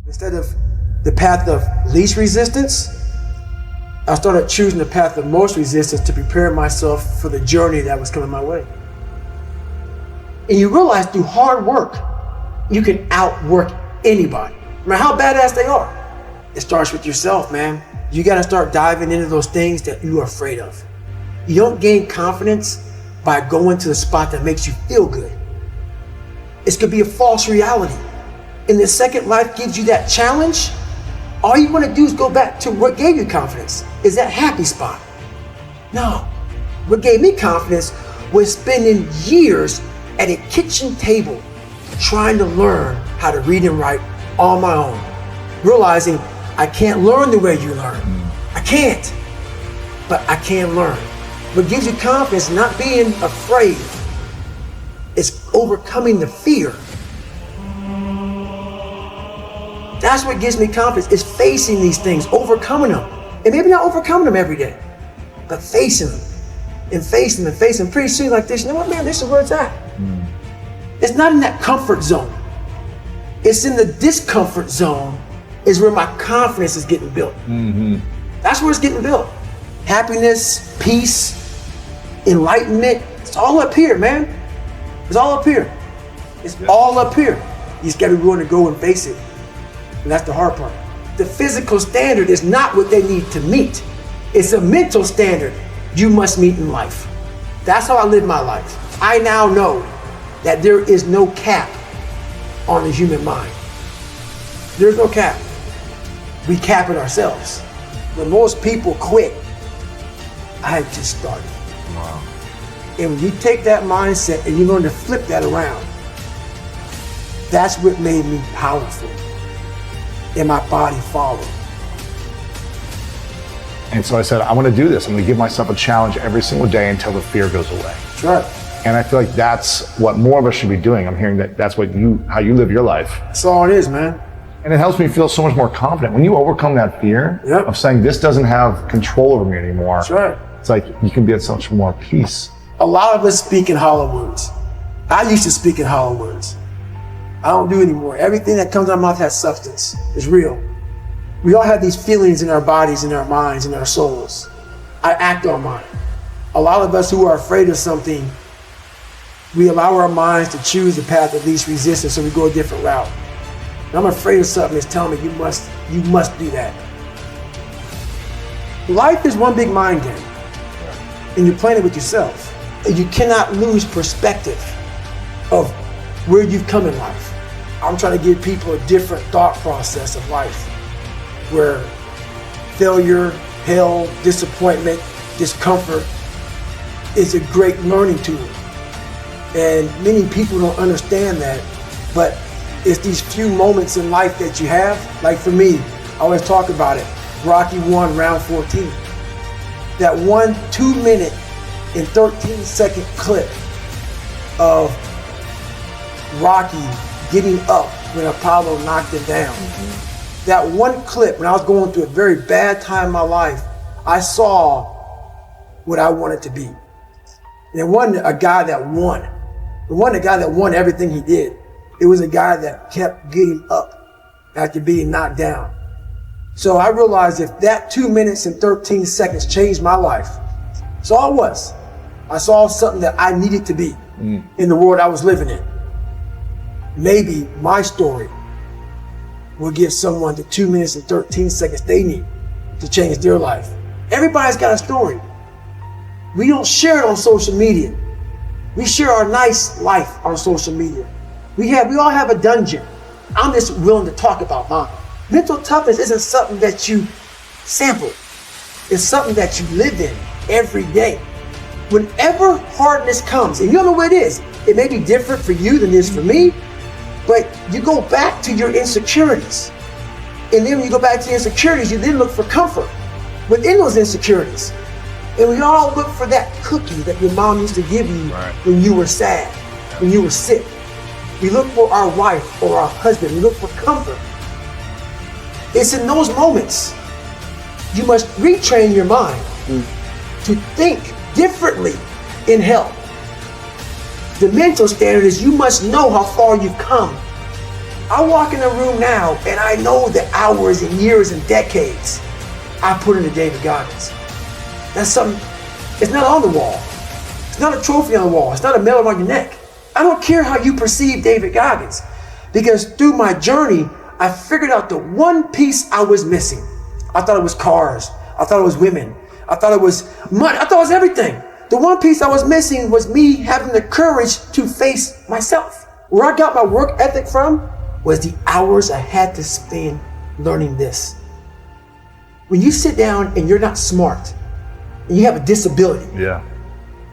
Instead of the path of least resistance, I started choosing the path of most resistance to prepare myself for the journey that was coming my way. And you realize through hard work, you can outwork anybody, no matter how badass they are. It starts with yourself, man. You gotta start diving into those things that you are afraid of. You don't gain confidence by going to the spot that makes you feel good. It could be a false reality. And the second life gives you that challenge, all you wanna do is go back to what gave you confidence, is that happy spot. No, what gave me confidence was spending years at a kitchen table trying to learn how to read and write on my own, realizing I can't learn the way you learn. I can't, but I can learn. What gives you confidence, not being afraid, is overcoming the fear. That's what gives me confidence, is facing these things, overcoming them. And maybe not overcoming them every day, but facing them and facing them and facing them. Pretty soon like this, you know what, man, this is where it's at. It's not in that comfort zone. It's in the discomfort zone is where my confidence is getting built. That's where it's getting built. Happiness, peace, enlightenment, it's all up here, man. It's all up here. It's all up here. You just gotta be willing to go and face it. And that's the hard part. The physical standard is not what they need to meet. It's a mental standard you must meet in life. That's how I live my life. I now know that there is no cap on the human mind. There's no cap. We cap it ourselves. When most people quit, I just started. Wow. And when you take that mindset and you learn to flip that around, that's what made me powerful. And my body followed. And so I said, I want to do this. I'm going to give myself a challenge every single day until the fear goes away. That's right. And I feel like that's what more of us should be doing. I'm hearing that that's what how you live your life. That's all it is, man. And it helps me feel so much more confident. When you overcome that fear of saying this doesn't have control over me anymore, that's right. It's like you can be at such more peace. A lot of us speak in hollow words. I used to speak in hollow words. I don't do anymore. Everything that comes out of my mouth has substance. It's real. We all have these feelings in our bodies, in our minds, in our souls. I act on mine. A lot of us who are afraid of something, we allow our minds to choose the path of least resistance, so we go a different route. And I'm afraid of something that's telling me you must do that. Life is one big mind game, and you're playing it with yourself. You cannot lose perspective of where you've come in life. I'm trying to give people a different thought process of life, where failure, hell, disappointment, discomfort is a great learning tool. And many people don't understand that, but it's these few moments in life that you have. Like for me, I always talk about it, Rocky 1, round 14. That 1 2-minute and 13-second clip of Rocky getting up when Apollo knocked him down. That one clip, when I was going through a very bad time in my life, I saw what I wanted to be. And it wasn't a guy that won. It wasn't a guy that won everything he did. It was a guy that kept getting up after being knocked down. So I realized if that 2 minutes and 13 seconds changed my life, that's all it was. I saw something that I needed to be in the world I was living in. Maybe my story will give someone the 2 minutes and 13 seconds they need to change their life. Everybody's got a story. We don't share it on social media. We share our nice life on social media. We all have a dungeon. I'm just willing to talk about mine. Mental toughness isn't something that you sample. It's something that you live in every day. Whenever hardness comes, and you don't know what it is, it may be different for you than it is for me, but you go back to your insecurities. And then when you go back to your insecurities, you then look for comfort within those insecurities. And we all look for that cookie that your mom used to give you when you were sad, when you were sick. We look for our wife or our husband. We look for comfort. It's in those moments you must retrain your mind to think differently in health. The mental standard is you must know how far you've come I walk in the room now and I know the hours and years and decades I put into David Goggins. That's something, it's not on the wall. It's not a trophy on the wall. It's not a medal on your neck. I don't care how you perceive David Goggins, because through my journey, I figured out the one piece I was missing. I thought it was cars. I thought it was women. I thought it was money. I thought it was everything. The one piece I was missing was me having the courage to face myself. Where I got my work ethic from was the hours I had to spend learning this. When you sit down and you're not smart, and you have a disability,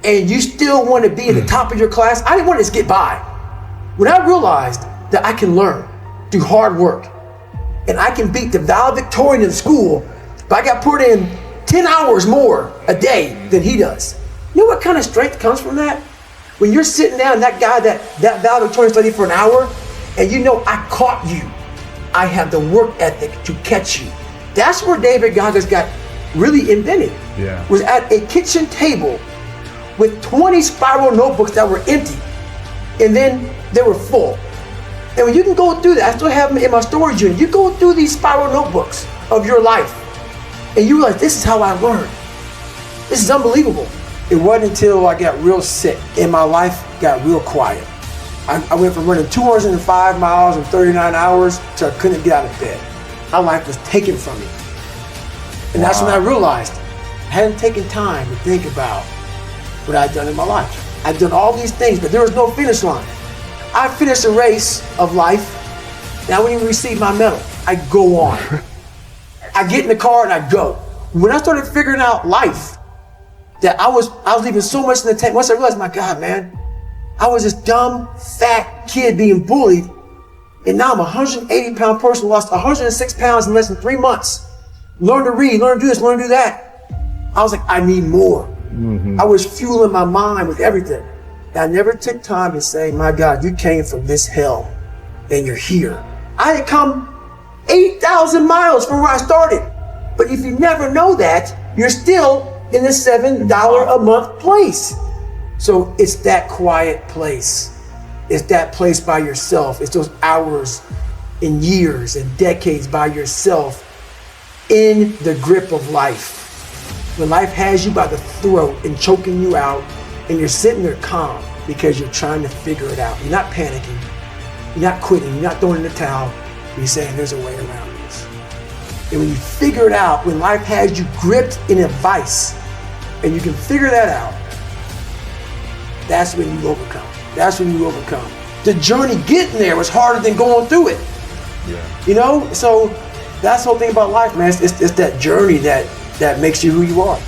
and you still want to be at the top of your class, I didn't want to just get by. When I realized that I can learn through hard work, and I can beat the valedictorian in school, but I got put in 10 hours more a day than he does. You know what kind of strength comes from that? When you're sitting down, that guy, that valedictorian studied for an hour, and you know I caught you. I have the work ethic to catch you. That's where David Goggins got really invented. Was at a kitchen table with 20 spiral notebooks that were empty, and then they were full. And when you can go through that, I still have them in my storage unit. You go through these spiral notebooks of your life, and you realize, this is how I learned. This is unbelievable. It wasn't until I got real sick and my life got real quiet. I went from running 205 miles in 39 hours to I couldn't get out of bed. My life was taken from me. And that's when I realized I hadn't taken time to think about what I'd done in my life. I'd done all these things, but there was no finish line. I finished a race of life, and I wouldn't even receive my medal. I go on. I get in the car and I go. When I started figuring out life, that I was leaving so much in the tank. Once I realized, my God, man, I was this dumb, fat kid being bullied, and now I'm a 180-pound person who lost 106 pounds in less than 3 months. Learn to read, learn to do this, learn to do that. I was like, I need more. I was fueling my mind with everything. And I never took time to say, my God, you came from this hell, and you're here. I had come 8,000 miles from where I started. But if you never know that, you're still in the $7 a month place. So it's that quiet place. It's that place by yourself. It's those hours and years and decades by yourself in the grip of life. When life has you by the throat and choking you out, and you're sitting there calm because you're trying to figure it out. You're not panicking. You're not quitting. You're not throwing in the towel. You're saying there's a way around this. And when you figure it out, when life has you gripped in a vice, and you can figure that out, that's when you overcome. That's when you overcome. The journey getting there was harder than going through it. You know? So that's the whole thing about life, man. It's that journey that makes you who you are.